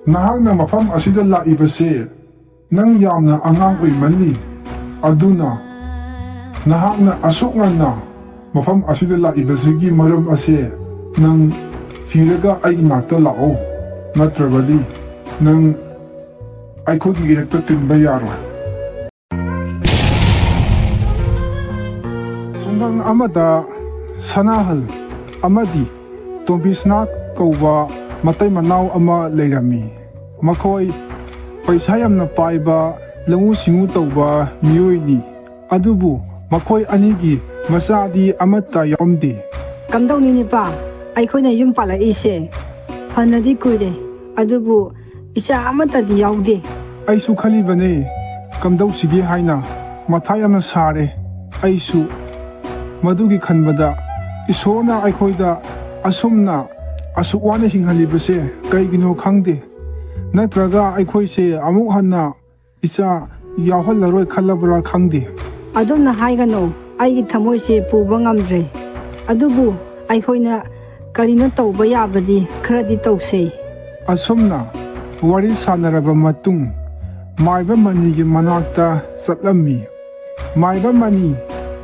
Nahakna mafam asida laibase nang yamna angang oimali aduna nahakna asuk nganna mafam asida laibasigi maram ase nang thiraga ai inakta lao natrabadi nang aikogi irekta tinba yaroi. Tunggang amada sanahal amadi tombisnak kauba matay manaw ama leirami. Makoy paisa yamna paiba langu singu tauba miyoi ni. Adubu makoy anigi masadi amata yomdi. Kamdaw ni pa aikoy na yung pala ise. Fanadi kuide adubu isa amata di yawdi. Aisu khalibane kamdaw sige haina matay yamna sare aisu madugi khanbada isona aikoyda asumna asukwana hinghalibase kaigino khangde natraga aikoyse amuk hanna isa yawhallaroi khalabra khangde. Adumna haigano aigi thamoyse puba ngamdre adubu aikoyna karino tauba yabadi kharadi tause. Asumna wari sanaraba matung maiba manigi manakta satlammi. Maiba mani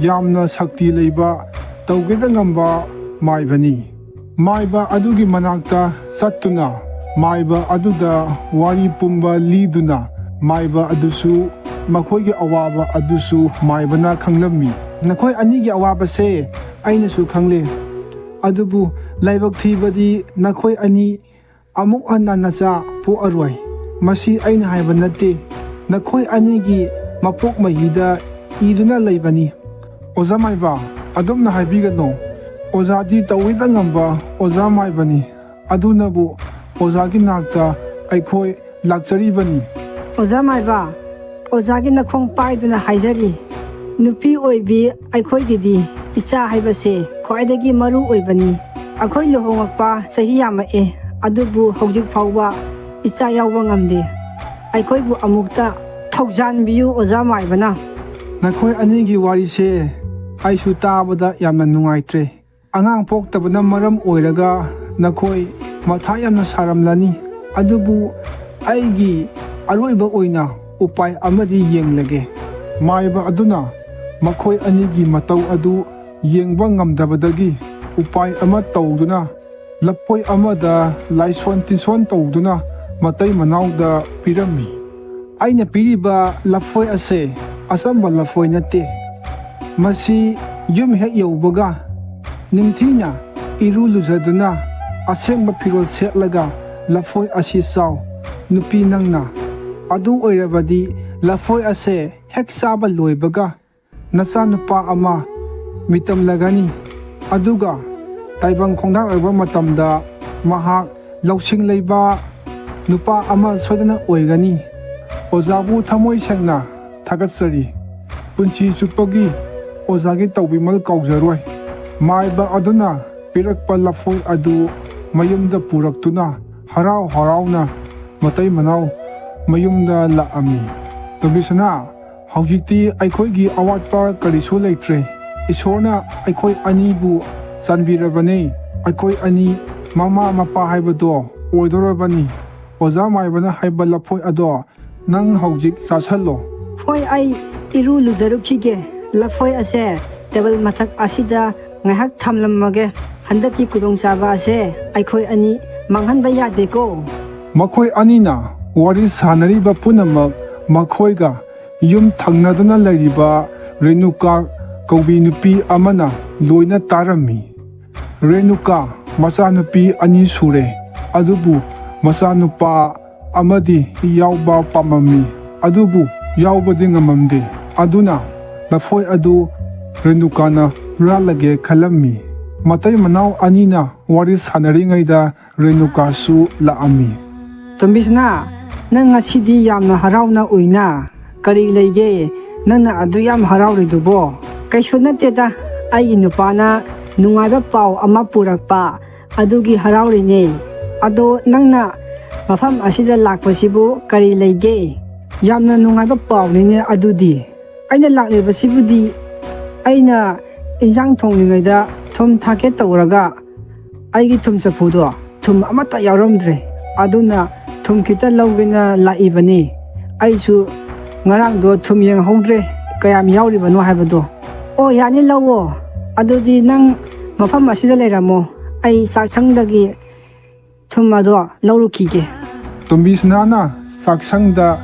yamna sakti leiba tawgeda ngamba maibani. Maiba adugi manakta sattuna maiba aduda wari pumba liduna maiba adusu makoygi awaba adusu maibana khanglammi. Nakoy anigi awaba se ainasu khangle adubu laibak thibadi nakoy ani amuk anna nacha pu arwai masi aina haiba natte nakoy anigi mapok mahida iduna leibani. Oza maiba adumna haibigano ozadi tawida ngamba oza maibani adunabu ozagi nakta aikoy lakcharibani. Oza maiba ozagi nakhong paiduna haijari nupi oibi aikoy gidi icha haibase khwaidagi maru oibani. Akoy luhongakpa sahi yamae adubu hojik phawba icha yawba ngamde. Aikoy bu amukta thaujan biyu oza maibana. Nakoy anigi warise aisu tabada yamna nungaitre. Angang poktabana maram oiraga nakoy matha yamna saramlani adubu aigi aroiba oina upai amadi yenglage. Maiba aduna makoy anigi matau adu yengba ngamdabadagi upai ama tawduna Laphoi amada laison tinson tawduna matay manawda pirami. Aina piriba Laphoi ase asamba Laphoi nate. Masi yum hek yawbaga ningthina iru luzaduna asengba phirol setlaga Laphoi asi saw nupi nangna adu oirabadi Laphoi ase hek saba loibaga nasa nupa ama mitam lagani aduga taibang khongdang oiba matamda mahak lausing leiba nupa ama sodana oigani. Ozabu thamoi sengna thagatsari punchi chupagi ozagi tawbimal kaujaroi. Maiba aduna pirakpa Laphoi adu mayumda puraktuna harau harauna matay manaw mayumda laami. Tabisana haujikti aikoygi awatpa karisu leitre. Isorna aikoy anibu sanbirabane aikoy ani mama mapa haibado oidorabani. Oza maibana haiba Laphoi ado nang haujik sasalo. Phoi ai iru lujarukchige Laphoi ase table mathak asida ngahak thamlammage handaki kudong chaba ase aikoy ani manghanba yade ko. Makoy anina wari sanariba punamak makoyga yum thangnaduna lariba Renuka kaubi nupi amana loina tarami. Renuka masanupi ani sure adubu masanupa amadi yawba pamami adubu yawbadi ngamamde. Aduna Laphoi adu Renukana ralage khalami. Matay manaw anina wari sanaringaida Renuka su laami. Tombisna nang ngasidi yamna harawna uina kari leige nangna adu yam harawridubo. Kaisu nateda ai nupana nungaiba pau ama purakpa adugi harawrine. Ado nangna mafam asida lakpasibu kari leige yamna nungaiba pau nine adudi. Aina laklibasibudi aina injang thonglingayda thum thake tawraga aigi thum chapudo thum amata yaramdre aduna ꯊꯨꯝ ꯈꯤꯇ ꯂꯧꯒꯦꯅ ꯂꯥꯛꯏꯕꯅꯤ. ꯑꯩꯁꯨ ꯉꯔꯥꯡꯗꯣ ꯊꯨꯝ ꯌꯦꯡꯍꯧꯗ꯭ꯔꯦ ꯀꯌꯥꯝ ꯌꯥꯎꯔꯤꯕꯅꯣ ꯍꯥꯏꯕꯗꯣ. ꯑꯣ ꯌꯥꯅꯤ ꯂꯧꯋꯣ. ꯑꯗꯨꯗꯤ ꯅꯪ ꯃꯐꯝ ꯑꯁꯤꯗ ꯂꯩꯔꯝꯃꯣ. ꯑꯩ ꯆꯥꯛꯁꯪꯗꯒꯤ ꯊꯨꯝ ꯑꯗꯣ ꯂꯧꯔꯨꯈꯤꯒꯦ. ꯇꯣꯝꯕꯤꯁꯅꯥꯅ ꯆꯥꯛꯁꯪꯗ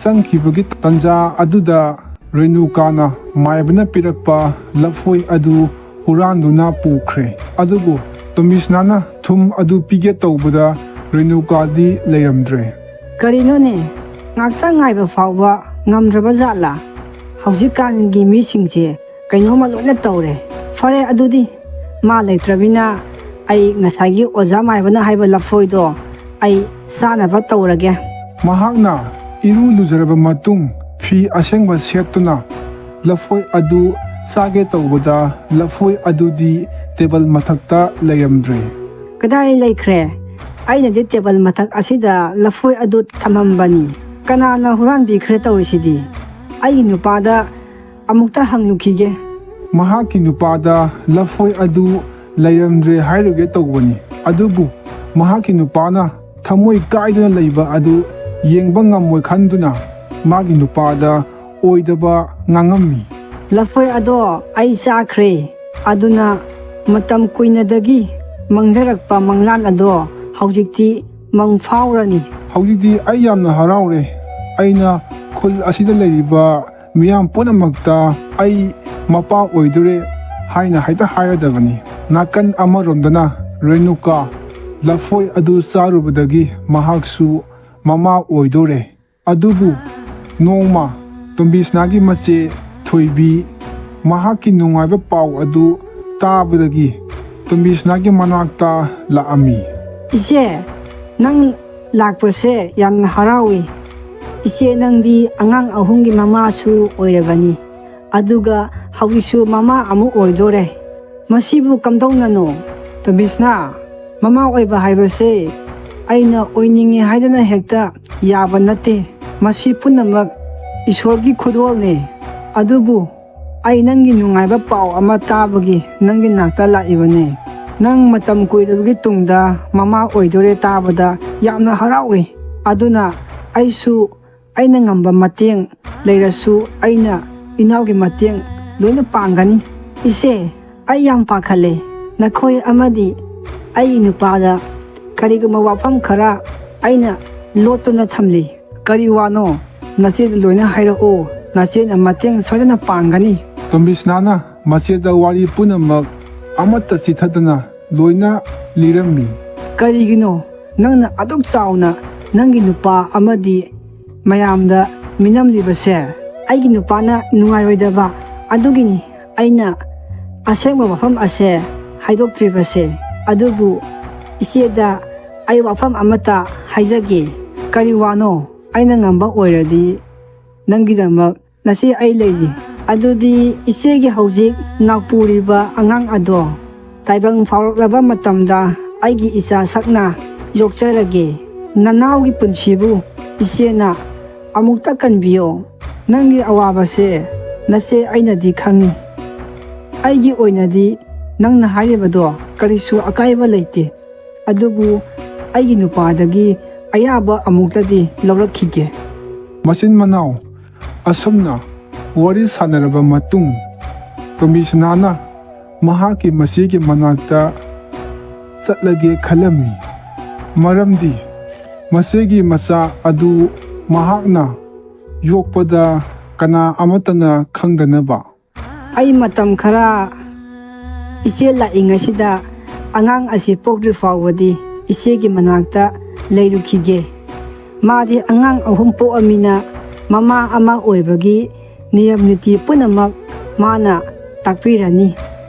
ꯆꯪꯈꯤꯕꯒꯤ ꯇꯥꯟꯖꯥ ꯑꯗꯨꯗ ꯔꯦꯅꯨꯀꯥꯅ ꯃꯥꯏꯕꯅ ꯄꯤꯔꯛꯄ ꯂꯐꯣꯏ ꯑꯗꯨ ꯍꯨꯔꯥꯟꯗꯨꯅ ꯄꯨꯈ꯭ꯔꯦ. ꯑꯗꯨꯕꯨ ꯇꯣꯝꯕꯤꯁꯅꯥꯅ ꯊꯨꯝ ꯑꯗꯨ ꯄꯤꯒꯦ ꯇꯧꯕꯗ ꯔꯦꯅꯨꯀꯥꯗꯤ ꯂꯩꯔꯝꯗ꯭ꯔꯦ. ꯀꯔꯤꯅꯣꯅꯦ? ꯉꯥꯛꯇꯪ ꯉꯥꯏꯕ ꯐꯥꯎꯕ ꯉꯝꯗ꯭ꯔꯕ ꯖꯥꯠꯂꯥ? ꯍꯧꯖꯤꯛꯀꯥꯟꯒꯤ ꯃꯤꯁꯤꯡꯁꯦ ꯀꯩꯅꯣꯝꯃ ꯂꯣꯏꯅ ꯇꯧꯔꯦ. ꯐꯔꯦ ꯑꯗꯨꯗꯤ ꯃꯥ ꯂꯩꯇ꯭ꯔꯕꯅꯤꯅ ꯑꯩ ꯉꯁꯥꯏꯒꯤ ꯑꯣꯖꯥ ꯃꯥꯏꯕꯅ ꯍꯥꯏꯕ ꯂꯐꯣꯏꯗꯣ ꯑꯩ ꯆꯥꯅꯕ ꯇꯧꯔꯒꯦ. ꯃꯍꯥꯛꯅ 이루 ꯂꯨꯖꯔꯕ ꯃꯇꯨꯡ ꯐꯤ ꯑꯁꯦꯡꯕ ꯁꯦꯠꯇꯨꯅ ꯂꯐꯣꯏ ꯑꯗꯨ ꯆꯥꯒꯦ ꯇꯧꯕꯗ ꯂꯐꯣꯏ ꯑꯗꯨꯗꯤ ꯇꯦꯕꯜ ꯃꯊꯛꯇ ꯂꯩꯔꯝꯗ꯭ꯔꯦ. ꯀꯗꯥꯏ ꯂꯩꯈ꯭ꯔꯦ? ꯑꯩꯅꯗꯤ ꯇꯦꯕꯜ ꯃꯊꯛ ꯑꯁꯤꯗ ꯂꯐꯣꯏ ꯑꯗꯨ ꯊꯝꯃꯝꯕꯅꯤ. ꯀꯅꯥꯅ ꯍꯨꯔꯥꯟꯕꯤꯈ꯭ꯔꯦ ꯇꯧꯔꯤꯁꯤꯗꯤ? ꯑꯩꯒꯤ ꯅꯨꯄꯥꯗ ꯑꯃꯨꯛꯇ ꯍꯪꯂꯨꯈꯤꯒꯦ. ꯃꯍꯥꯛꯀꯤ ꯅꯨꯄꯥꯗ ꯂꯐꯣꯏ ꯑꯗꯨ ꯂꯩꯔꯝꯗ꯭ꯔꯦ ꯍꯥꯏꯔꯨꯒꯦ ꯇꯧꯕꯅꯤ. ꯑꯗꯨꯕꯨ ꯃꯍꯥꯛꯀꯤ ꯅꯨꯄꯥꯅ ꯊꯃꯣꯏ ꯀꯥꯏꯗꯨꯅ ꯂꯩꯕ ꯑꯗꯨ ꯌꯦꯡꯕ ꯉꯝꯃꯣꯏ ꯈꯟꯗꯨꯅ ꯃꯥꯒꯤ ꯅꯨꯄꯥꯗ ꯑꯣꯏꯗꯕ ꯉꯥꯡꯉꯝꯃꯤ. ꯂꯐꯣꯏ ꯑꯗꯣ ꯑꯩ ꯆꯥꯈ꯭ꯔꯦ. ꯑꯗꯨꯅ ꯃꯇꯝ ꯀꯨꯏꯅꯗꯒꯤ ꯃꯪꯖꯔꯛꯄ ꯃꯪꯂꯥꯟ ꯑꯗꯣ ꯍꯧꯖꯤꯛꯇꯤ ꯃꯪ ꯐꯥꯎꯔꯅꯤ. ꯍꯧꯖꯤꯛꯇꯤ ꯑꯩ ꯌꯥꯝꯅ ꯍꯔꯥꯎꯔꯦ. ꯑꯩꯅ ꯈꯨꯜ ꯑꯁꯤꯗ ꯂꯩꯔꯤꯕ ꯃꯤꯌꯥꯝ ꯄꯨꯝꯅꯃꯛꯇ ꯑꯩ ꯃꯄꯥ ꯑꯣꯏꯗꯣꯔꯦ ꯍꯥꯏꯅ ꯍꯦꯛꯇ ꯍꯥꯏꯔꯗꯕꯅꯤ. ꯅꯥꯀꯟ ꯑꯃꯔꯣꯝꯗꯅ ꯔꯦꯅꯨꯀꯥ ꯂꯐꯣꯏ ꯑꯗꯨ ꯆꯥꯔꯨꯕꯗꯒꯤ ꯃꯍꯥꯛꯁꯨ ꯃꯃꯥ ꯑꯣꯏꯗꯣꯔꯦ. ꯑꯗꯨꯕꯨ ꯅꯣꯡꯃ ꯇꯣꯝꯕꯤꯁꯅꯥꯒꯤ ꯃꯆꯦ ꯊꯣꯏꯕꯤ ꯃꯍꯥꯛꯀꯤ ꯅꯨꯡꯉꯥꯏꯕ ꯄꯥꯎ ꯑꯗꯨ ꯇꯥꯕꯗꯒꯤ ꯇꯣꯝꯕꯤꯁꯅꯥꯒꯤ ꯃꯅꯥꯛꯇ ꯂꯥꯛꯑꯝꯃꯤ. ꯏꯆꯦ, ꯅꯪ ꯂꯥꯛꯄꯁꯦ ꯌꯥꯝꯅ ꯍꯔꯥꯎꯏ. ꯏꯆꯦ ꯅꯪꯗꯤ ꯑꯉꯥꯡ 3ꯒꯤ ꯃꯃꯥꯁꯨ ꯑꯣꯏꯔꯕꯅꯤ. ꯑꯗꯨꯒ ꯍꯧꯖꯤꯛꯁꯨ ꯃꯃꯥ ꯑꯃꯨꯛ ꯑꯣꯏꯗꯣꯔꯦ. ꯃꯁꯤꯕꯨ ꯀꯝꯗꯧꯅꯅꯣ? ꯇꯣꯝꯕꯤꯁꯅꯥ, ꯃꯃꯥ ꯑꯣꯏꯕ ꯍꯥꯏꯕꯁꯦ ꯑꯩꯅ ꯑꯣꯏꯅꯤꯡꯉꯤ ꯍꯥꯏꯗꯅ ꯍꯦꯛꯇ ꯌꯥꯕ ꯅꯠꯇꯦ. ꯃꯁꯤ ꯄꯨꯝꯅꯃꯛ ꯏꯁꯣꯔꯒꯤ ꯈꯨꯗꯣꯜꯅꯤ. ꯑꯗꯨꯕꯨ ꯑꯩ ꯅꯪꯒꯤ ꯅꯨꯡꯉꯥꯏꯕ ꯄꯥꯎ ꯑꯃ ꯇꯥꯕꯒꯤ ꯅꯪꯒꯤ ꯅꯥꯛꯇ ꯂꯥꯛꯏꯕꯅꯤ. ꯅꯪ ꯃꯇꯝ ꯀꯨꯏꯔꯕꯒꯤ ꯇꯨꯡꯗ ꯃꯃꯥ ꯑꯣꯏꯗꯣꯔꯦ ꯇꯥꯕꯗ ꯌꯥꯝꯅ ꯍꯔꯥꯎꯏ. ꯑꯗꯨꯅ ꯑꯩꯁꯨ ꯑꯩꯅ ꯉꯝꯕ ꯃꯇꯦꯡ ꯂꯩꯔꯁꯨ ꯑꯩꯅ ꯏꯅꯥꯎꯒꯤ ꯃꯇꯦꯡ ꯂꯣꯏꯅ ꯄꯥꯡꯒꯅꯤ. ꯏꯆꯦ, ꯑꯩ ꯌꯥꯝ ꯄꯥꯈꯠꯂꯦ. ꯅꯈꯣꯏ ꯑꯃꯗꯤ ꯑꯩꯒꯤ ꯅꯨꯄꯥꯗ ꯀꯔꯤꯒꯨꯝꯕ ꯋꯥꯐꯝ ꯈꯔ ꯑꯩꯅ ꯂꯣꯠꯇꯨꯅ ꯊꯝꯂꯤ. ꯀꯔꯤ ꯋꯥꯅꯣ? ꯅꯆꯦꯗ ꯂꯣꯏꯅ ꯍꯥꯏꯔꯛꯑꯣ. ꯅꯆꯦꯅ ꯃꯇꯦꯡ ꯁꯣꯏꯗꯅ ꯄꯥꯡꯒꯅꯤ. ꯇꯣꯝꯕꯤꯁꯅꯥꯅ ꯃꯆꯦꯗ ꯋꯥꯔꯤ ꯄꯨꯝꯅꯃꯛ ꯑꯃꯠꯇ ꯆꯤꯊꯗꯅ ꯂꯣꯏꯅ ꯂꯤꯔꯝꯃꯤ. ꯀꯔꯤꯒꯤꯅꯣ ꯅꯪꯅ ꯑꯗꯨꯛ ꯆꯥꯎꯅ ꯅꯪꯒꯤ ꯅꯨꯄꯥ ꯑꯃꯗꯤ ꯃꯌꯥꯝꯗ ꯃꯤꯅꯝꯂꯤꯕꯁꯦ? ꯑꯩꯒꯤ ꯅꯨꯄꯥꯅ ꯅꯨꯡꯉꯥꯏꯔꯣꯏꯗꯕ ꯑꯗꯨꯒꯤꯅꯤ ꯑꯩꯅ ꯑꯁꯦꯡꯕ ꯋꯥꯐꯝ ꯑꯁꯦ ꯍꯥꯏꯗꯣꯛꯇ꯭ꯔꯤꯕꯁꯦ. ꯑꯗꯨꯕꯨ ꯏꯆꯦꯗ ꯑꯩ ꯋꯥꯐꯝ ꯑꯃꯠꯇ ꯍꯥꯏꯖꯒꯦ. ꯀꯔꯤ ꯋꯥꯅꯣ? ꯑꯩꯅ ꯉꯝꯕ ꯑꯣꯏꯔꯗꯤ ꯅꯪꯒꯤꯗꯃꯛ ꯅꯆꯦ ꯑꯩ ꯂꯩꯔꯤ. ꯑꯗꯨꯗꯤ ꯏꯆꯦꯒꯤ ꯍꯧꯖꯤꯛ ꯅꯥꯎꯄꯨꯔꯤꯕ ꯑꯉꯥꯡ ꯑꯗꯣ ꯇꯥꯏꯕꯪ ꯐꯥꯎꯔꯛꯂꯕ ꯃꯇꯝꯗ ꯑꯩꯒꯤ ꯏꯆꯥ ꯁꯛꯅ ꯌꯣꯛꯆꯔꯒꯦ. ꯅꯅꯥꯎꯒꯤ ꯄꯨꯟꯁꯤꯕꯨ ꯏꯆꯦꯅ ꯑꯃꯨꯛꯇ ꯀꯟꯕꯤꯌꯣ. ꯅꯪꯒꯤ ꯑꯋꯥꯕꯁꯦ ꯅꯆꯦ ꯑꯩꯅꯗꯤ ꯈꯪꯉꯤ. ꯑꯩꯒꯤ ꯑꯣꯏꯅꯗꯤ ꯅꯪꯅ ꯍꯥꯏꯔꯤꯕꯗꯣ ꯀꯔꯤꯁꯨ ꯑꯀꯥꯏꯕ ꯂꯩꯇꯦ. ꯑꯗꯨꯕꯨ ꯑꯩꯒꯤ ꯅꯨꯄꯥꯗꯒꯤ ꯑꯌꯥꯕ ꯑꯃꯨꯛꯇꯗꯤ ꯂꯧꯔꯛꯈꯤꯒꯦ. ꯃꯆꯤꯟ ꯃꯅꯥꯎ ꯑꯁꯨꯝꯅ ꯋꯥꯔꯤ ꯁꯥꯟꯅꯔꯕ ꯃꯇꯨꯡ ꯇꯣꯝꯕꯤꯁꯅꯥꯅ ꯃꯍꯥꯛꯀꯤ ꯃꯆꯦꯒꯤ ꯃꯅꯥꯛꯇ ꯆꯠꯂꯒꯦ ꯈꯜꯂꯝꯃꯤ. ꯃꯔꯝꯗꯤ ꯃꯆꯦꯒꯤ ꯃꯆꯥ ꯑꯗꯨ ꯃꯍꯥꯛꯅ ꯌꯣꯛꯄꯗ ꯀꯅꯥ ꯑꯃꯠꯇꯅ ꯈꯪꯗꯅꯕ. ꯑꯩꯃꯇꯝ ꯈꯔ ꯏꯆꯦ ꯂꯥꯛꯏꯉꯩꯁꯤꯗ ꯑꯉꯥꯡ ꯑꯁꯤ ꯄꯣꯛꯇ꯭ꯔꯤ ꯐꯥꯎꯕꯗꯤ ꯏꯆꯦꯒꯤ ꯃꯅꯥꯛꯇ ꯂꯩꯔꯨꯈꯤꯒꯦ. ꯃꯥꯗꯤ ꯑꯉꯥꯡ 3 ꯄꯣꯛꯑꯃꯤꯅ ꯃꯃꯥ ꯑꯃ ꯑꯣꯏꯕꯒꯤ ꯅꯤꯌꯝ ꯅꯤꯇꯤ ꯄꯨꯝꯅꯃꯛ ꯃꯥꯅ ꯇꯥꯛꯄꯤꯔꯅꯤ.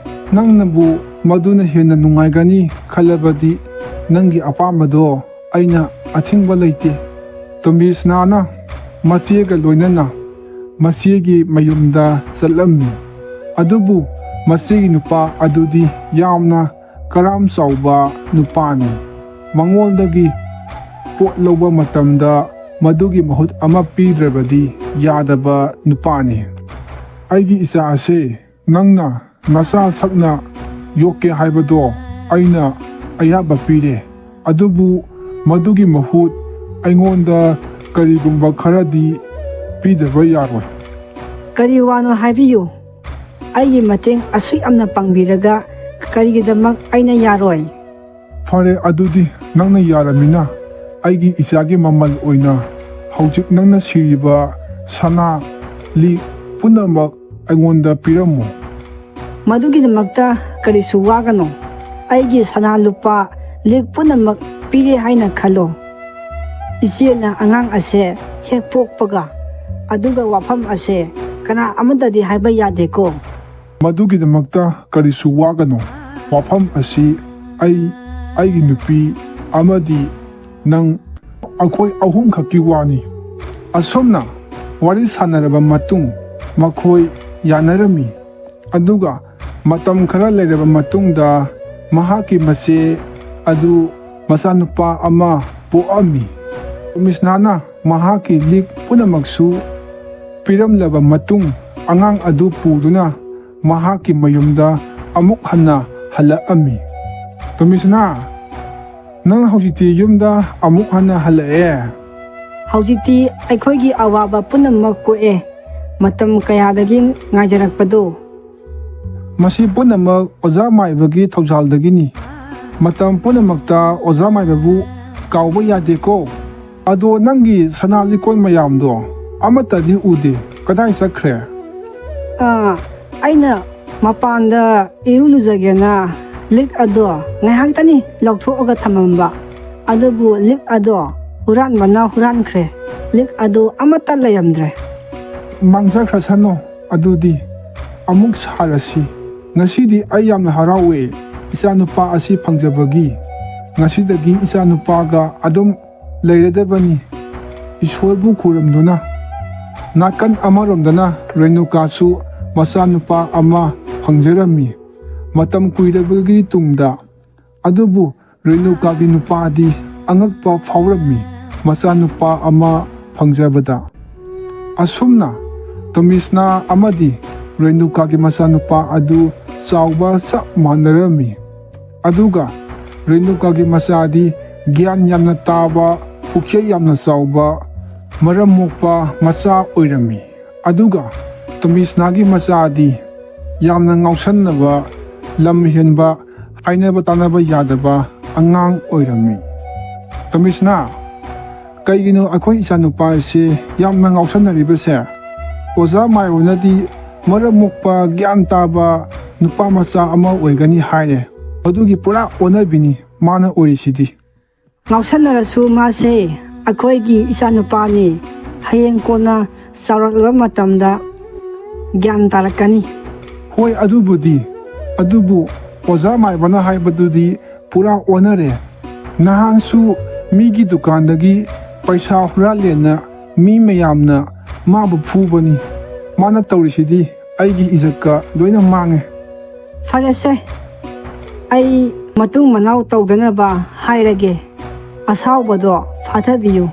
ꯅꯪꯅꯕꯨ ꯃꯗꯨꯅ ꯍꯦꯟꯅ ꯅꯨꯡꯉꯥꯏꯒꯅꯤ ꯈꯜꯂꯕꯗꯤ ꯅꯪꯒꯤ ꯑꯄꯥꯝꯕꯗꯣ ꯑꯩꯅ ꯑꯊꯤꯡꯕ ꯂꯩꯇꯦ. ꯇꯣꯝꯕꯤꯁꯅꯥꯅ ꯃꯆꯦꯒ ꯂꯣꯏꯅꯅ ꯃꯆꯦꯒꯤ ꯃꯌꯨꯝꯗ ꯆꯠꯂꯝꯃꯤ. ꯑꯗꯨꯕꯨ ꯃꯆꯦꯒꯤ ꯅꯨꯄꯥ ꯑꯗꯨꯗꯤ ꯌꯥꯝꯅ ꯀꯔꯥꯝ ꯆꯥꯎꯕ ꯅꯨꯄꯥꯅꯤ. ꯃꯉꯣꯟꯗꯒꯤ ꯄꯣꯠ ꯂꯧꯕ ꯃꯇꯝꯗ ꯃꯗꯨꯒꯤ ꯃꯍꯨꯠ ꯑꯃ ꯄꯤꯗ꯭ꯔꯕꯗꯤ ꯌꯥꯗꯕ ꯅꯨꯄꯥꯅꯤ. ꯑꯩꯒꯤ ꯏꯆꯥ ꯑꯁꯦ ꯅꯪꯅ ꯅꯆꯥ ꯁꯛꯅ ꯌꯣꯛꯀꯦ ꯍꯥꯏꯕꯗꯣ ꯑꯩꯅ ꯑꯌꯥꯕ ꯄꯤꯔꯦ. ꯑꯗꯨꯕꯨ ꯃꯗꯨꯒꯤ ꯃꯍꯨꯠ ꯑꯩꯉꯣꯟꯗ ꯀꯔꯤꯒꯨꯝꯕ ꯈꯔꯗꯤ ꯄꯤꯗꯕ ꯌꯥꯔꯣꯏ꯫ ꯀꯔꯤ ꯋꯥꯅꯣ ꯍꯥꯏꯕꯤꯌꯨ? ꯑꯩꯒꯤ ꯃꯇꯦꯡ ꯑꯁꯨꯛ ꯌꯥꯝꯅ ꯄꯥꯡꯕꯤꯔꯒ ꯀꯔꯤꯒꯤꯗꯃꯛ ꯑꯩꯅ ꯌꯥꯔꯣꯏ? ꯐꯔꯦ, ꯑꯗꯨꯗꯤ ꯅꯪꯅ ꯌꯥꯔꯃꯤꯅ ꯑꯩꯒꯤ ꯏꯆꯥꯒꯤ ꯃꯃꯜ ꯑꯣꯏꯅ ꯍꯧꯖꯤꯛ ꯅꯪꯅ ꯁꯤꯔꯤꯕ ꯁꯅꯥ ꯂꯤꯛ ꯄꯨꯝꯅꯃꯛ ꯑꯩꯉꯣꯟꯗ ꯄꯤꯔꯝꯃꯨ꯫ ꯃꯗꯨꯒꯤꯗꯃꯛꯇ ꯀꯔꯤꯁꯨ ꯋꯥꯒꯅꯨ꯫ ꯑꯩꯒꯤ ꯁꯅꯥ ꯂꯨꯄꯥ ꯂꯤꯛ ꯄꯨꯝꯅꯃꯛ ꯄꯤꯔꯦ ꯍꯥꯏꯅ ꯈꯜꯂꯣ꯫ ꯏꯆꯦꯅ ꯑꯉꯥꯡ ꯑꯁꯦ ꯍꯦꯛ ꯄꯣꯛꯄꯒ ꯑꯗꯨꯒ ꯋꯥꯐꯝ ꯑꯁꯦ ꯀꯅꯥ ꯑꯃꯗꯗꯤ ꯍꯥꯏꯕ ꯌꯥꯗꯦꯀꯣ꯫ ꯃꯗꯨꯒꯤꯗꯃꯛꯇ ꯀꯔꯤꯁꯨ ꯋꯥꯒꯅꯨ꯫ ꯋꯥꯐꯝ ꯑꯁꯤ ꯑꯩꯒꯤ ꯅꯨꯄꯤ ꯑꯃꯗꯤ ꯅꯪ ꯑꯩꯈꯣꯏ ꯑꯍꯨꯝꯈꯛꯀꯤ ꯋꯥꯅꯤ꯫ ꯑꯁꯨꯝꯅ ꯋꯥꯔꯤ ꯁꯥꯟꯅꯔꯕ ꯃꯇꯨꯡ ꯃꯈꯣꯏ ꯌꯥꯅꯔꯝꯃꯤ꯫ ꯑꯗꯨꯒ ꯃꯇꯝ ꯈꯔ ꯂꯩꯔꯕ ꯃꯇꯨꯡꯗ ꯃꯍꯥꯛꯀꯤ ꯃꯆꯦ ꯑꯗꯨ ꯃꯆꯥꯅꯨꯄꯥ ꯑꯃ ꯄꯣꯛꯑꯝꯃꯤ꯫ ꯀꯃꯤꯁꯅꯔꯅ ꯃꯍꯥꯛꯀꯤ ꯂꯤꯛ ꯄꯨꯝꯅꯃꯛꯁꯨ ꯄꯤꯔꯝꯂꯕ ꯃꯇꯨꯡ ꯑꯉꯥꯡ ꯑꯗꯨ ꯄꯨꯗꯨꯅ ꯃꯍꯥꯛꯀꯤ ꯃꯌꯨꯝꯗ ꯑꯃꯨꯛ ꯍꯟꯅ ꯍꯜꯂꯛꯑꯝꯃꯤ꯫ ꯀꯃꯤꯁꯅꯔ, ꯅꯪ ꯍꯧꯖꯤꯛꯇꯤ ꯌꯨꯝꯗ ꯑꯃꯨꯛ ꯍꯟꯅ ꯍꯜꯂꯛꯑꯦ꯫ ꯍꯧꯖꯤꯛꯇꯤ ꯑꯩꯈꯣꯏꯒꯤ ꯑꯋꯥꯕ ꯄꯨꯝꯅꯃꯛ ꯀꯣꯛꯑꯦ꯫ ꯃꯇꯝ ꯀꯌꯥꯗꯒꯤ ꯉꯥꯏꯖꯔꯛꯄꯗꯣ꯫ ꯃꯁꯤ ꯄꯨꯝꯅꯃꯛ ꯑꯣꯖꯥ ꯃꯥꯏꯕꯒꯤ ꯊꯧꯖꯥꯜꯗꯒꯤꯅꯤ꯫ ꯃꯇꯝ ꯄꯨꯝꯅꯃꯛꯇ ꯑꯣꯖꯥ ꯃꯥꯏꯕꯕꯨ ꯀꯥꯎꯕ ꯌꯥꯗꯦꯀꯣ꯫ ꯑꯗꯣ ꯅꯪꯒꯤ ꯁꯅꯥ ꯂꯤꯛꯀꯣꯟ ꯃꯌꯥꯝꯗꯣ ꯑꯃꯠꯇꯗꯤ ꯎꯗꯦ, ꯀꯗꯥꯏ ꯆꯠꯈ꯭ꯔꯦ? ꯑꯩꯅ ꯃꯄꯥꯟꯗ ꯏꯔꯨ ꯂꯨꯖꯒꯦꯅ ꯂꯤꯛ ꯑꯗꯣ ꯉꯥꯏꯍꯥꯛꯇꯅꯤ ꯂꯧꯊꯣꯛꯑꯒ ꯊꯝꯃꯝꯕ꯫ ꯑꯗꯨꯕꯨ ꯂꯤꯛ ꯑꯗꯣ ꯍꯨꯔꯥꯟꯕꯅ ꯍꯨꯔꯥꯟꯈ꯭ꯔꯦ꯫ ꯂꯤꯛ ꯑꯗꯣ ꯑꯃꯠꯇ ꯂꯩꯔꯝꯗ꯭ꯔꯦ꯫ ꯃꯥꯡꯖꯈ꯭ꯔꯁꯅꯨ, ꯑꯗꯨꯗꯤ ꯑꯃꯨꯛ ꯁꯥꯔꯁꯤ꯫ ꯉꯁꯤꯗꯤ ꯑꯩ ꯌꯥꯝꯅ ꯍꯔꯥꯎꯋꯦ ꯏꯆꯥꯅꯨꯄꯥ ꯑꯁꯤ ꯐꯪꯖꯕꯒꯤ꯫ ꯉꯁꯤꯗꯒꯤ ꯏꯆꯥꯅꯨꯄꯥꯒ ꯑꯗꯨꯝ ꯂꯩꯔꯗꯕꯅꯤ ꯏꯁꯣꯔꯕꯨ ꯈꯨꯔꯨꯝꯗꯨꯅ꯫ ꯅꯥꯀꯟ ꯑꯃꯔꯣꯝꯗꯅ ꯔꯦꯅꯨꯀꯥꯁꯨ ꯃꯆꯥꯅꯨꯄꯥ ꯑꯃ ꯐꯪꯖꯔꯝꯃꯤ ꯃꯇꯝ ꯀꯨꯏꯔꯕꯒꯤ ꯇꯨꯡꯗ꯫ ꯑꯗꯨꯕꯨ ꯔꯦꯅꯨꯀꯥꯒꯤ ꯅꯨꯄꯥꯗꯤ ꯑꯉꯛꯄ ꯐꯥꯎꯔꯝꯃꯤ ꯃꯆꯥꯅꯨꯄꯥ ꯑꯃ ꯐꯪꯖꯕꯗ꯫ ꯑꯁꯨꯝꯅ ꯇꯣꯃꯤꯁꯅꯥ ꯑꯃꯗꯤ ꯔꯦꯅꯨꯀꯥꯒꯤ ꯃꯆꯥꯅꯨꯄꯥ ꯑꯗꯨ ꯆꯥꯎꯕ ꯆꯞ ꯃꯥꯟꯅꯔꯝꯃꯤ꯫ ꯑꯗꯨꯒ ꯔꯦꯅꯨꯀꯥꯒꯤ ꯃꯆꯥꯗꯤ ꯒ꯭ꯌꯥꯟ ꯌꯥꯝꯅ ꯇꯥꯕ, ꯄꯨꯛꯆꯦꯜ ꯌꯥꯝꯅ ꯆꯥꯎꯕ, ꯃꯔꯝ ꯃꯣꯛꯄ ꯃꯆꯥ ꯑꯣꯏꯔꯝꯃꯤ꯫ ꯑꯗꯨꯒ ꯇꯣꯃꯤꯁꯅꯥꯒꯤ ꯃꯆꯥꯗꯤ ꯌꯥꯝꯅ ꯉꯥꯎꯁꯟꯅꯕ, ꯂꯝ ꯍꯦꯟꯕ, ꯍꯥꯏꯅꯕ ꯇꯥꯅꯕ ꯌꯥꯗꯕ ꯑꯉꯥꯡ ꯑꯣꯏꯔꯝꯃꯤ꯫ ꯇꯣꯃꯤꯁꯅꯥ, ꯀꯩꯒꯤꯅꯣ ꯑꯩꯈꯣই ꯏꯆꯥꯅꯨꯄꯥ ꯑꯁꯤ ꯌꯥꯝꯅ ꯉꯥꯎꯁꯟꯅꯔꯤꯕꯁꯦ? ꯑꯣꯖꯥ ꯃꯥꯏꯕꯅꯗꯤ ꯃꯔꯝ ꯃꯣꯛꯄ, ꯒ꯭ꯌꯥꯟ ꯇꯥꯕ ꯅꯨꯄꯥ ꯃꯆꯥ ꯑꯃ ꯑꯣꯏꯒꯅꯤ ꯍꯥꯏꯔꯦ꯫ ꯑꯗꯨꯒꯤ ꯄꯨꯔꯥ ꯑꯣꯟꯅꯕꯤꯅꯤ ꯃꯥꯅ ꯑꯣꯏꯔꯤꯁꯤꯗꯤ꯫ ꯉꯥꯎꯁꯟꯅꯔꯁꯨ ꯃꯥꯁꯦ ꯑꯩꯈꯣꯏꯒꯤ ꯏꯆꯥꯅꯨꯄꯥꯅꯤ꯫ ꯍꯌꯦꯡ ꯀꯣꯟꯅ ꯆꯥꯎꯔꯛꯂꯕ ꯃꯇꯝꯗ ꯒ꯭ꯌꯥꯟ ꯇꯥꯔꯛꯀꯅꯤ꯫ ꯍꯣꯏ, ꯑꯗꯨꯕꯨꯗꯤ꯫ ꯑꯗꯨꯕꯨ ꯑꯣꯖꯥ ꯃꯥꯏꯕꯅ ꯍꯥꯏꯕꯗꯨꯗꯤ ꯄꯨꯔꯥ ꯑꯣꯟꯅꯔꯦ꯫ ꯅꯍꯥꯟꯁꯨ ꯃꯤꯒꯤ ꯗꯨꯀꯥꯟꯗꯒꯤ ꯄꯩꯁꯥ ꯍꯨꯔꯥꯜꯂꯦꯅ ꯃꯤ ꯃꯌꯥꯝꯅ ꯃꯥꯕꯨ ꯐꯨꯕꯅꯤ꯫ ꯃꯥꯅ ꯇꯧꯔꯤꯁꯤꯗꯤ ꯑꯩꯒꯤ ꯏꯖꯠꯀ ꯂꯣꯏꯅ ꯃꯥꯡꯉꯦ꯫ ꯐꯔꯦꯁꯦ, ꯑꯩ ꯃꯇꯨꯡ ꯃꯅꯥꯎ ꯇꯧꯗꯅꯕ ꯍꯥꯏꯔꯒꯦ꯫ ꯑꯁꯥꯎꯕꯗꯣ ꯐꯥꯊꯕꯤꯌꯨ꯫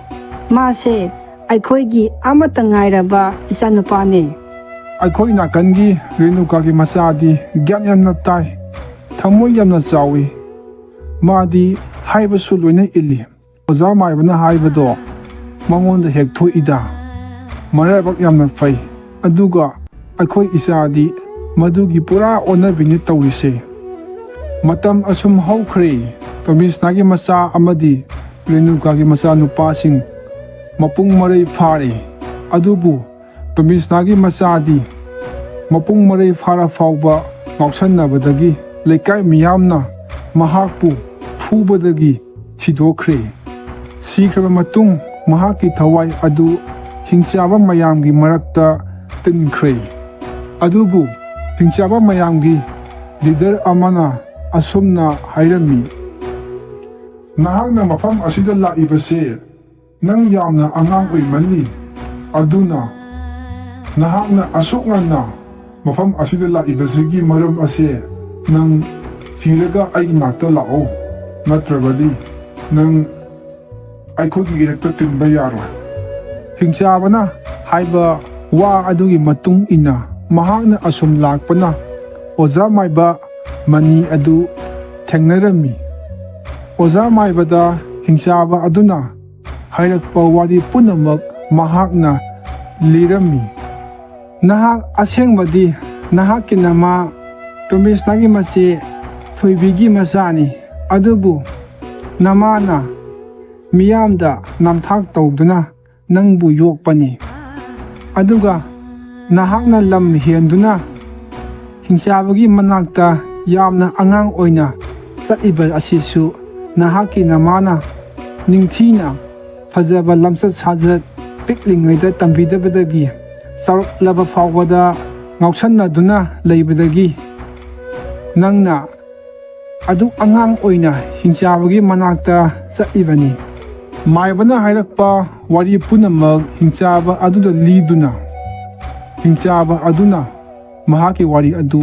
ꯃꯥꯁꯦ ꯑꯩꯈꯣꯏꯒꯤ ꯑꯃꯠꯇ ꯉꯥꯏꯔꯕ ꯏꯆꯥꯅꯨꯄꯥꯅꯤ꯫ ꯑꯩꯈꯣꯏ ꯅꯥꯀꯟꯒꯤ ꯔꯦꯅꯨꯀꯥꯒꯤ ꯃꯆꯥꯗꯤ ꯒ꯭ꯌꯥꯟ ꯌꯥꯝꯅ ꯇꯥꯏ, ꯊꯃꯣꯏ ꯌꯥꯝꯅ ꯆꯥꯎꯏ꯫ ꯃꯥꯗꯤ ꯍꯥꯏꯕꯁꯨ ꯂꯣꯏꯅ ꯏꯜꯂꯤ꯫ ꯑꯣꯖꯥ ꯃꯥꯏꯕꯅ ꯍꯥꯏꯕꯗꯣ ꯃꯉꯣꯟꯗ ꯍꯦꯛ ꯊꯣꯛꯏꯗ꯫ ꯃꯔꯥꯏꯕꯛ ꯌꯥꯝꯅ ꯐꯩ꯫ ꯑꯗꯨꯒ ꯑꯩꯈꯣꯏ ꯏꯆꯥꯗꯤ ꯃꯗꯨꯒꯤ ꯄꯨꯔꯥ ꯑꯣꯟꯅꯕꯤꯅꯤ ꯇꯧꯔꯤꯁꯦ꯫ ꯃꯇꯝ ꯑꯁꯨꯝ ꯍꯧꯈ꯭ꯔꯦ꯫ ꯇꯣꯃꯤꯁꯅꯥꯒꯤ ꯃꯆꯥ ꯑꯃꯗꯤ ꯔꯦꯅꯨꯀꯥꯒꯤ ꯃꯆꯥꯅꯨꯄꯥꯁꯤꯡ ꯃꯄꯨꯡ ꯃꯔꯩ ꯐꯥꯔꯦ꯫ ꯑꯗꯨꯕꯨ ꯇꯣꯃꯤꯁꯅꯥꯒꯤ ꯃꯆꯥꯗꯤ ꯃꯄꯨꯡ ꯃꯔꯩ ꯐꯥꯔ ꯐꯥꯎꯕ ꯉꯥꯎꯁꯟꯅꯕꯗꯒꯤ ꯂꯩꯀꯥꯏ ꯃꯤꯌꯥꯝꯅ ꯃꯍꯥꯛꯄꯨ ꯐꯨꯕꯗꯒꯤ ꯁꯤꯗꯣꯛꯈ꯭ꯔꯦ꯫ ꯁꯤꯈ꯭ꯔꯕ ꯃꯇꯨꯡ ꯃꯍꯥꯛꯀꯤ ꯊꯋꯥꯏ ꯑꯗꯨ ꯍꯤꯡꯆꯥꯕ ꯃꯌꯥꯝꯒꯤ ꯃꯔꯛꯇ ꯇꯤꯟꯈ꯭ꯔꯦ꯫ ꯑꯗꯨꯕꯨ ꯍꯤꯡꯆꯥꯕ ꯃꯌꯥꯝꯒꯤ ꯂꯤꯗꯔ ꯑꯃꯅ ꯑꯁꯨꯝꯅ ꯍꯥꯏꯔꯝꯃꯤ, ꯅꯍꯥꯛꯅ ꯃꯐꯝ ꯑꯁꯤꯗ ꯂꯥꯛꯏꯕꯁꯦ ꯅꯪ ꯌꯥꯝꯅ ꯑꯉꯥꯡ ꯑꯣꯏꯃꯜꯂꯤ꯫ ꯑꯗꯨꯅ ꯅꯍꯥꯛꯅ ꯑꯁꯨꯛ ꯉꯟꯅ ꯃꯐꯝ ꯑꯁꯤꯗ ꯂꯥꯛꯏꯕꯁꯤꯒꯤ ꯃꯔꯝ ꯑꯁꯦ ꯅꯪ ꯊꯤꯔꯒ ꯑꯩꯒꯤ ꯅꯥꯛꯇ ꯂꯥꯛꯑꯣ꯫ ꯅꯠꯇ꯭ꯔꯕꯗꯤ ꯅꯪ ꯑꯩꯈꯣꯏꯒꯤ ꯏꯔꯛꯇ ꯇꯤꯟꯕ ꯌꯥꯔꯣꯏ꯫ ꯍꯤꯡꯆꯥꯕꯅ ꯍꯥꯏꯕ ꯋꯥ ꯑꯗꯨꯒꯤ ꯃꯇꯨꯡ ꯏꯟꯅ ꯃꯍꯥꯛꯅ ꯑꯁꯨꯝ ꯂꯥꯛꯄꯅ ꯑꯣꯖꯥ ꯃꯥꯏꯕ ꯃꯅꯤ ꯑꯗꯨ ꯊꯦꯡꯅꯔꯝꯃꯤ꯫ ꯑꯣꯖꯥ ꯃꯥꯏꯕꯗ ꯍꯤꯡꯆꯥꯕ ꯑꯗꯨꯅ ꯍꯥꯏꯔꯛꯄ ꯋꯥꯔꯤ ꯄꯨꯝꯅꯃꯛ ꯃꯍꯥꯛꯅ ꯂꯤꯔꯝꯃꯤ꯫ ꯅꯍꯥꯛ ꯑꯁꯦꯡꯕꯗꯤ ꯅꯍꯥꯛꯀꯤ ꯅꯃꯥ ꯇꯣꯃꯤꯁꯅꯥꯒꯤ ꯃꯆꯦ ꯊꯣꯏꯕꯤꯒꯤ ꯃꯆꯥꯅꯤ, ꯑꯗꯨꯕꯨ ꯅꯃꯥꯅ ꯃꯤꯌꯥꯝꯗ ꯅꯝꯊꯥꯛ ꯇꯧꯗꯨꯅ ꯅꯪꯕꯨ ꯌꯣꯛꯄꯅꯤ꯫ ꯑꯗꯨꯒ ꯅꯍꯥꯛꯅ ꯂꯝ ꯍꯦꯟꯗꯨꯅ ꯍꯤꯡꯆꯥꯕꯒꯤ ꯃꯅꯥꯛꯇ ꯌꯥꯝꯅ ꯑꯉꯥꯡ ꯑꯣꯏꯅ ꯆꯠꯂꯤꯕ ꯑꯁꯤꯁꯨ ꯅꯍꯥꯛꯀꯤ ꯅꯃꯥꯅ ꯅꯤꯡꯊꯤꯅ ꯐꯖꯕ ꯂꯝꯆꯠ ꯁꯥꯖꯠ ꯄꯤꯛꯂꯤꯉꯩꯗ ꯇꯝꯕꯤꯗꯕꯗꯒꯤ ꯆꯥꯎꯔꯛꯂꯕ ꯐꯥꯎꯕꯗ ꯉꯥꯎꯁꯟꯅꯗꯨꯅ ꯂꯩꯕꯗꯒꯤ ꯅꯪꯅ ꯑꯗꯨꯛ ꯑꯉꯥꯡ ꯑꯣꯏꯅ ꯍꯤꯡꯆꯥꯕꯒꯤ ꯃꯅꯥꯛꯇ ꯆꯠꯂꯤꯕꯅꯤ꯫ ꯃꯥꯏꯕꯅ ꯍꯥꯏꯔꯛꯄ ꯋꯥꯔꯤ ꯄꯨꯝꯅꯃꯛ ꯍꯤꯡꯆꯥꯕ ꯑꯗꯨꯗ ꯂꯤꯗꯨꯅ ꯍꯤꯡꯆꯥꯕ ꯑꯗꯨꯅ ꯃꯍꯥꯛꯀꯤ ꯋꯥꯔꯤ ꯑꯗꯨ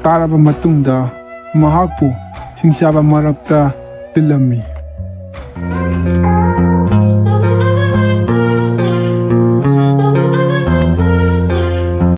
ꯇꯥꯔꯕ ꯃꯇꯨꯡꯗ ꯃꯍꯥꯛꯄꯨ ꯍꯤꯡꯆꯥꯕ ꯃꯔꯛꯇ ꯇꯤꯜꯂꯝꯃꯤ꯫